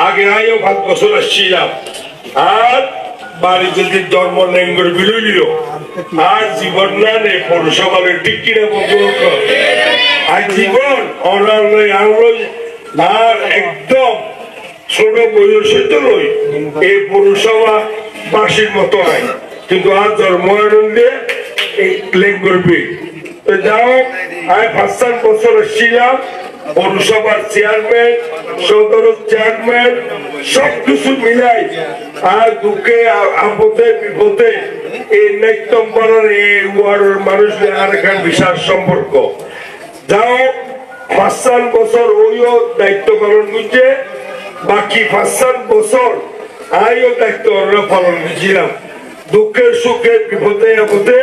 আগে আয়ও 5 বছর আসছিলাম আর বাড়ি যদি জন্ম লেঙ্গর বিলইল আর জীবন না নে পৌরসভার টিকিটা আর জীবন আর একদম ছোট বয়সে তো লই এই পৌরসভা বাসীর মতো হয় কিন্তু আর জন্ম দিয়ে এই লেঙ্গর বিল যাও আমি 5 বছর আসছিলাম পৌরসভার চেয়ারম্যান সদর চেয়ারম্যান সবকিছু মিলাই আর দুঃখে আপদে বিপদে এই নেতম্বরের এই ওয়ার্ডের মানুষদের আর এখান বিশাল সম্পর্ক যাও 5 বছর ওইও দায়িত্ব পালন করছে বাকি 5 বছর আমিও দায়িত্ব পালন করছিলাম দুঃখের সুখে বিপদে আপদে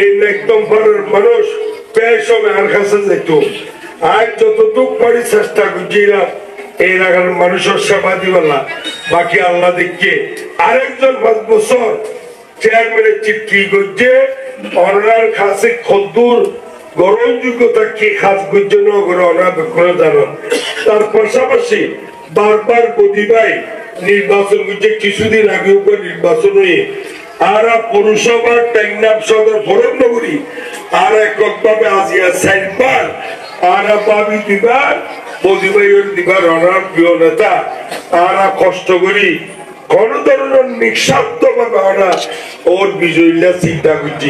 এই নেতম্বরের মানুষ প্রায় সময় আর কাছে যেত আজ যতটুক পারি চেষ্টা করছিলাম এই এলাকার মানুষের সেবা দিবেলা বাকি আল্লাহ দেখছে আরেকজন 5 বছর চেয়ারম্যানের চিঠি করছে অনার কাছে খদ্দুর গ্রহণযোগ্যতা কি খাস করছে না করে অনার বেক্ষণ জানান তার পাশাপাশি বারবার গদিবাই নির্বাচন করছে কিছুদিন আগে উপর নির্বাচন হয়ে আর পৌরসভার টেকনাফ সদর ভরতনগরী আর এককভাবে আজিয়া 4 বার আর পাবি দিবার বদিবাইয়ের দিবার অনার প্রিয় নেতা আর কষ্ট করি কোন ধরনের নিঃস্বার্থ ভাবে আমরা ওর বিজয়ীরা চিন্তা করছি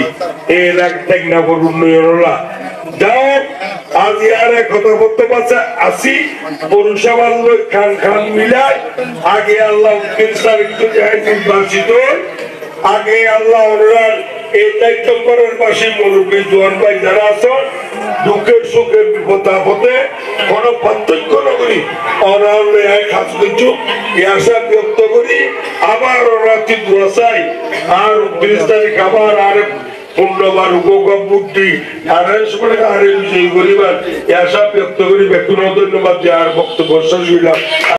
এর এক টেকনাফের উন্নয়ন হলা যাও আজ আর কথা বলতে পারছে আসি পৌরসভার লোক খান খান মিলায় আগে আল্লাহ নির্বাচিত আগে আল্লাহ অনুরাগ এই দায়িত্ব করার পাশে মুরব্বী জোয়ান ভাই যারা আছেন দুঃখের সুখের বিপদ আপদে কোনো পার্থক্য না করি অনার কাজ করছো এই আশা ব্যক্ত করি আবার রাত্রি দোয়া চাই আর 29 তারিখ আবার আর পূর্ণবার বুদ্ধি আর বিজয়ী করিবার এই আশা ব্যক্ত করি ব্যক্তিগত ধন্যবাদ আর বক্তব্য শেষ হইলাম।